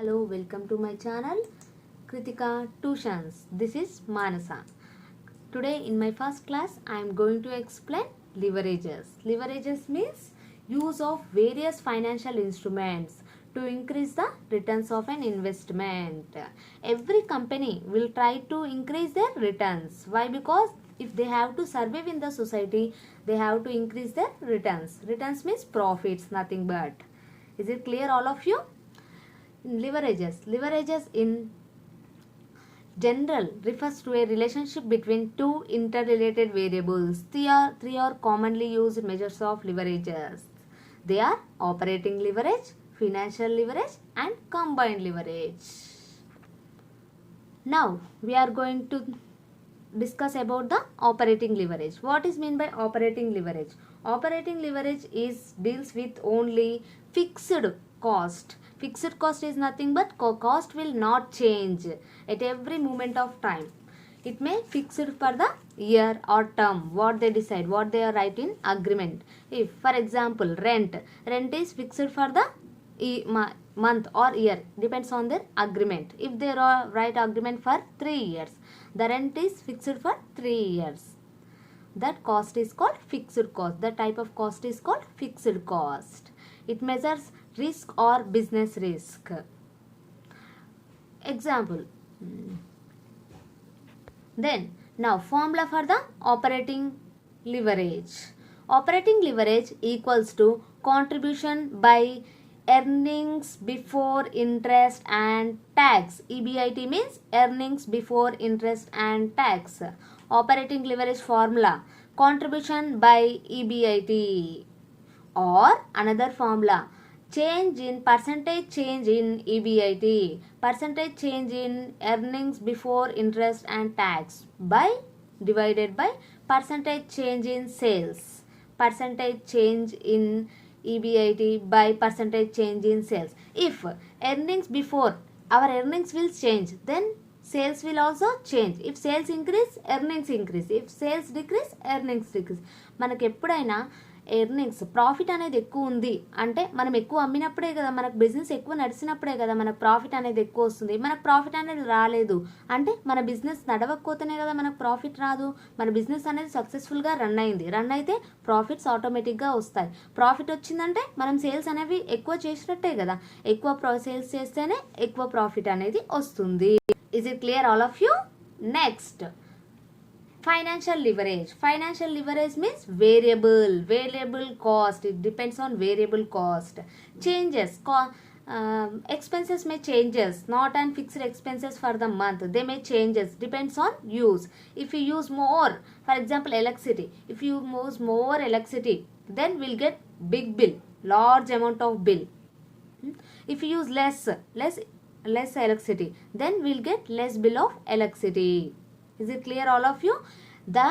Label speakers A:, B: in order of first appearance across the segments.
A: Hello, welcome to my channel Kritika Tuitions. This is Manasa. Today in my first class I am going to explain leverages. Leverages means use of various financial instruments to increase the returns of an investment. Every company will try to increase their returns. Why? Because if they have to survive in the society, they have to increase their returns. Returns means profits, nothing but. Is it clear all of you? Leverages in general refers to a relationship between two interrelated variables. Three are commonly used measures of leverages. They are operating leverage, financial leverage and combined leverage. Now we are going to discuss about the operating leverage. What is meant by operating leverage? Operating leverage deals with only fixed cost. Fixed cost is nothing but cost will not change at every moment of time. It may fixed for the year or term, what they decide, what they are write in agreement. If for example rent is fixed for the month or year, depends on their agreement. If they write agreement for 3 years, the rent is fixed for 3 years. That cost is called fixed cost. The type of cost is called fixed cost. It measures risk or business risk. Example. Then now formula for the operating leverage. Operating leverage equals to contribution by earnings before interest and tax. EBIT means earnings before interest and tax. Operating leverage formula, contribution by EBIT, or another formula, change in percentage change in EBIT, percentage change in earnings before interest and tax by divided by percentage change in sales, percentage change in EBIT by percentage change in sales. If earnings before, our earnings will change, then sales will also change. If sales increase, earnings increase. If sales decrease, earnings decrease. మనకు ఎప్పుడైనా earnings profit అనేది ఎక్కువ ఉంది అంటే మనం ఎక్కువ అమ్మినప్పుడే కదా, మనకు బిజినెస్ ఎక్కువ నడిచినప్పుడే కదా మనకు ప్రాఫిట్ అనేది ఎక్కువ వస్తుంది. మనకు ప్రాఫిట్ అనేది రాలేదు అంటే మన బిజినెస్ నడవకపోతేనే కదా మనకు ప్రాఫిట్ రాదు. మన బిజినెస్ అనేది సక్సెస్ఫుల్గా రన్ అయింది, రన్ అయితే ప్రాఫిట్స్ ఆటోమేటిక్గా వస్తాయి. ప్రాఫిట్ వచ్చిందంటే మనం సేల్స్ అనేవి ఎక్కువ చేసినట్టే కదా, ఎక్కువ సేల్స్ చేస్తేనే ఎక్కువ ప్రాఫిట్ అనేది వస్తుంది. Is it clear all of you? Next, financial leverage. Financial leverage means variable cost. It depends on variable cost. Changes, expenses may changes, not on fixed expenses for the month. They may changes, depends on use. If you use more, for example electricity, if you use more electricity, then we'll get big bill, large amount of bill. If you use less electricity, then we'll get less bill of electricity. Is it clear all of you? The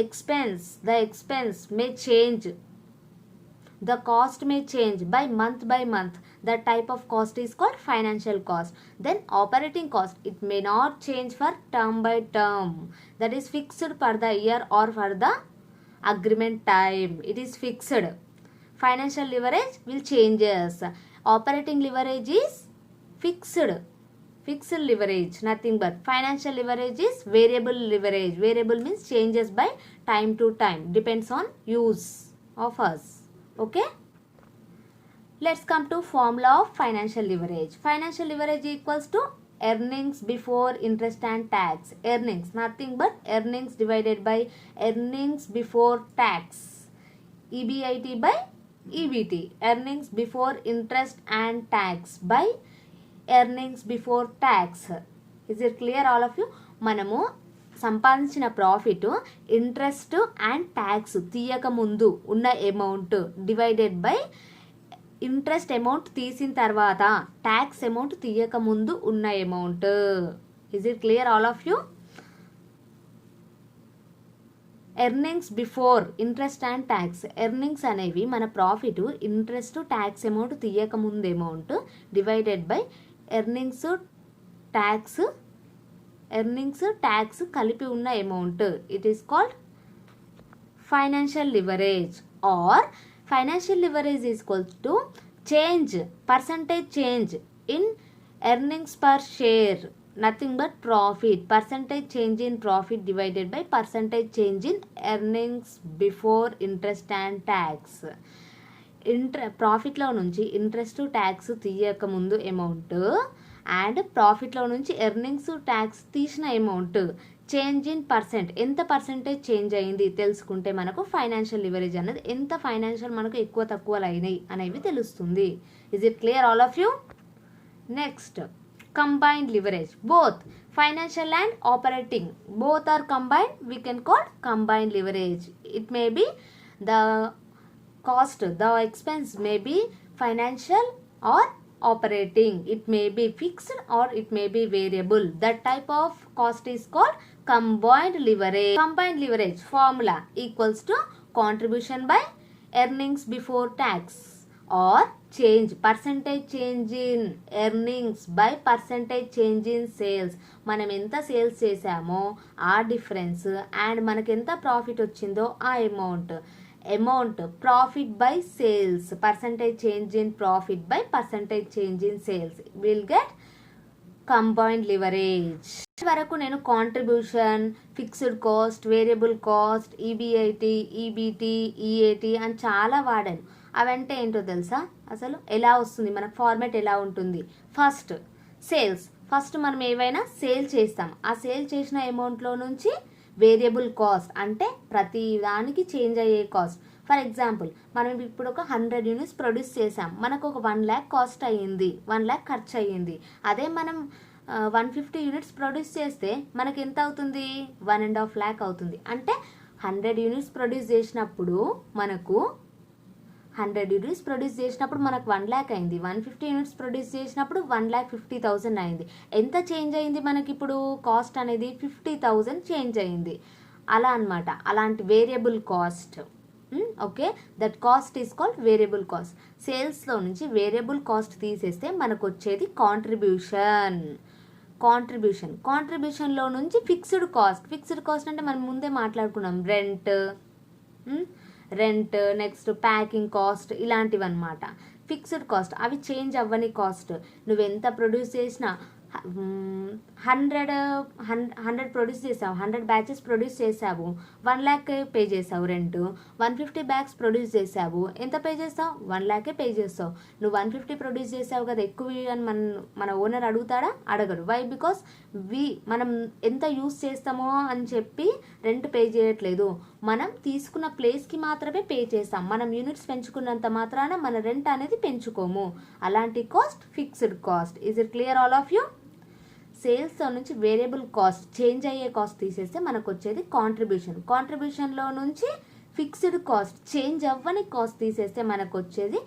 A: expense may change, the cost may change by month. That type of cost is called financial cost. Then operating cost, it may not change for term by term, that is fixed for the year or for the agreement time. It is fixed. Financial leverage will changes. Operating leverage is fixed leverage, nothing but. Financial leverage is variable leverage. Variable means changes by time to time, depends on use of us. Okay, let's come to formula of financial leverage. Financial leverage equals to earnings before interest and tax. Earnings, nothing but earnings divided by earnings before tax. EBIT by EBT, earnings before interest and tax by earnings before tax. Is it clear all of you? మనము సంపాదించిన profit interest and tax తీయక ముందు ఉన్న amount divided by interest amount తీసిన తర్వాత tax amount తీయక ముందు ఉన్న amount. Is it clear all of you? Earnings before interest and tax, earnings అనేవి మన ప్రాఫిట్ ఇంట్రెస్ట్ ట్యాక్స్ అమౌంట్ తీయక ముందు amount divided by earnings tax కలిపి ఉన్న amount. It is called financial leverage. Or financial leverage is equals to change, percentage change in earnings per share nothing but profit, percentage change in profit divided by percentage change in earnings before interest and tax. ప్రాఫిట్లో నుంచి interest tax తీయకముందు amount and ప్రాఫిట్లో నుంచి earnings tax తీసిన amount change in percent, ఎంత percentage change అయింది తెలుసుకుంటే మనకు ఫైనాన్షియల్ లివరేజ్ అనేది ఎంత ఫైనాన్షియల్ మనకు ఎక్కువ తక్కువలు అయినాయి అనేవి తెలుస్తుంది. Is it clear all of you? Next combined leverage, both financial and operating both are combined, we can call combined leverage. It may be the cost, the expense may be financial or operating, it may be fixed or it may be variable. That type of cost is called combined leverage. Combined leverage formula equals to contribution by earnings before tax or change, percentage change in earnings by percentage change in sales. మనం ఎంత sales చేసామో ఆ difference and మనకి ఎంత profit వచ్చిందో ఆ amount profit by sales, percentage change in profit by percentage change in sales will get combined leverage. వరకు నేను contribution, fixed cost, variable cost, EBIT, EBT, EAT అని చాలా వాడాను. అవంటే ఏంటో తెలుసా? అసలు ఎలా వస్తుంది, మన ఫార్మాట్ ఎలా ఉంటుంది? ఫస్ట్ సేల్స్, ఫస్ట్ మనం ఏవైనా సేల్ చేస్తాం, ఆ సేల్ చేసిన అమౌంట్లో నుంచి వేరియబుల్ కాస్ట్ అంటే ప్రతి దానికి చేంజ్ అయ్యే కాస్ట్. ఫర్ ఎగ్జాంపుల్ మనం ఇప్పుడు ఒక 100 యూనిట్స్ ప్రొడ్యూస్ చేసాం, మనకు ఒక 1 lakh కాస్ట్ అయ్యింది, 1 lakh ఖర్చు అయ్యింది. అదే మనం 150 యూనిట్స్ ప్రొడ్యూస్ చేస్తే మనకి ఎంత అవుతుంది? 1.5 lakh అవుతుంది. అంటే 100 యూనిట్స్ ప్రొడ్యూస్ చేసినప్పుడు మనకు 100 యూనిట్స్ ప్రొడ్యూస్ చేసినప్పుడు మనకు 1 lakh అయింది, 150 యూనిట్స్ ప్రొడ్యూస్ చేసినప్పుడు 1,50,000 అయింది. ఎంత చేంజ్ అయింది మనకి ఇప్పుడు? కాస్ట్ అనేది 50,000 చేంజ్ అయింది. అలా అనమాట. అలాంటి variable cost. Okay, that cost is called variable cost. సేల్స్లో నుంచి వేరియబుల్ కాస్ట్ తీసేస్తే మనకు వచ్చేది కాంట్రిబ్యూషన్లో నుంచి ఫిక్స్డ్ కాస్ట్ అంటే మనం ముందే మాట్లాడుకున్నాం, రెంట్ నెక్స్ట్ ప్యాకింగ్ కాస్ట్ ఇలాంటివి అనమాట. ఫిక్స్డ్ కాస్ట్ అవి చేంజ్ అవ్వని కాస్ట్. నువ్వు ఎంత ప్రొడ్యూస్ చేసినా 100 ప్రొడ్యూస్ చేసావు, 100 బ్యాచెస్ ప్రొడ్యూస్ చేసావు, 1 lakh పే చేసావు రెంట్. 150 బ్యాగ్స్ ప్రొడ్యూస్ చేసావు, ఎంత పే చేస్తావు? 1 lakh పే చేస్తావు. నువ్వు 150 ప్రొడ్యూస్ చేసావు కదా ఎక్కువ అని మన ఓనర్ అడుగుతాడా? అడగడు. వై? బికాస్ మనం ఎంత యూస్ చేస్తామో అని చెప్పి రెంట్ పే చేయట్లేదు, మనం తీసుకున్న ప్లేస్కి మాత్రమే పే చేస్తాం. మనం యూనిట్స్ పెంచుకున్నంత మాత్రాన మన రెంట్ అనేది పెంచుకోము. అలాంటి cost fixed cost. Is it clear all of you? సేల్స్లో నుంచి వేరియబుల్ కాస్ట్, చేంజ్ అయ్యే కాస్ట్ తీసేస్తే మనకు వచ్చేది కాంట్రిబ్యూషన్లో నుంచి ఫిక్స్డ్ కాస్ట్, చేంజ్ అవ్వని కాస్ట్ తీసేస్తే మనకు వచ్చేది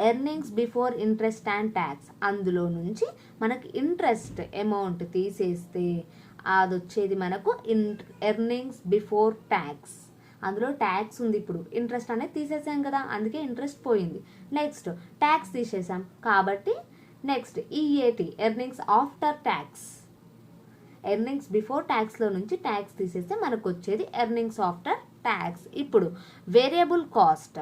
A: earnings before interest and tax. అందులో నుంచి మనకి ఇంట్రెస్ట్ అమౌంట్ తీసేస్తే అది వచ్చేది మనకు ఎర్నింగ్స్ బిఫోర్ ట్యాక్స్. అందులో ట్యాక్స్ ఉంది, ఇప్పుడు ఇంట్రెస్ట్ అనేది తీసేసాం కదా, అందుకే ఇంట్రెస్ట్ పోయింది. నెక్స్ట్ ట్యాక్స్ తీసేసాం కాబట్టి next EAT, earnings after tax. Earnings before ట్యాక్స్లో నుంచి ట్యాక్స్ తీసేస్తే మనకు వచ్చేది ఎర్నింగ్స్ ఆఫ్టర్ ట్యాక్స్. ఇప్పుడు variable cost,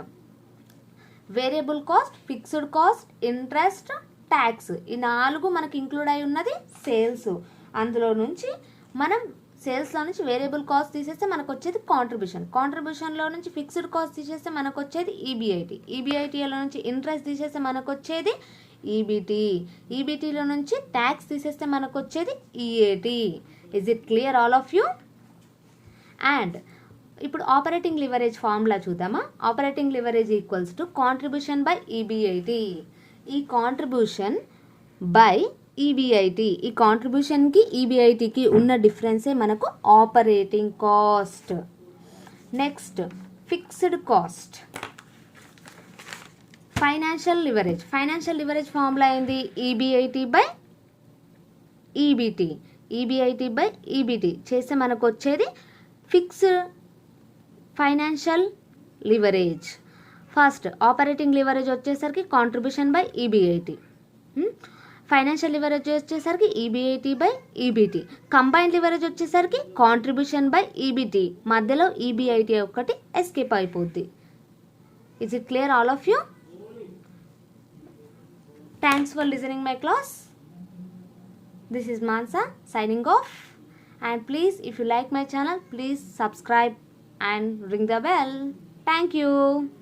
A: fixed cost, interest, tax ఈ 4 మనకి ఇంక్లూడ్ అయి ఉన్నది సేల్స్. అందులో నుంచి మనం సేల్స్లో నుంచి వేరియబుల్ కాస్ట్ తీసేస్తే మనకు వచ్చేది కాంట్రిబ్యూషన్లో నుంచి ఫిక్స్డ్ కాస్ట్ తీసేస్తే మనకు వచ్చేది ఈబిఐటీలో నుంచి ఇంట్రెస్ట్ తీసేస్తే మనకు వచ్చేది ఈబిటీలో నుంచి ట్యాక్స్ తీసేస్తే మనకు వచ్చేది EAT. Is it clear all of you? And ఇప్పుడు ఆపరేటింగ్ లివరేజ్ ఫార్ములా చూద్దామా? Operating leverage equals to contribution by EBIT. ఈ కాంట్రిబ్యూషన్ బై ఈబిఐటి, ఈ కాంట్రిబ్యూషన్కి ఈబిఐటికి ఉన్న డిఫరెన్సే మనకు operating cost. Next fixed cost. Financial leverage formula ఏంది? ఈబిఐటి బై ఈబిటి చేస్తే మనకు వచ్చేది fixed financial leverage. First operating leverage వచ్చేసరికి contribution by EBIT, financial leverage వచ్చేసరికి EBIT by EBT, combined leverage వచ్చేసరికి కాంట్రిబ్యూషన్ బై ఈబిటి, మధ్యలో ఈబిఐటి ఒకటి ఎస్కేప్ అయిపోద్ది. Is it clear all of you? Thanks for listening my class. This is Mansa signing off. And please, if you like my channel, please subscribe and ring the bell. Thank you.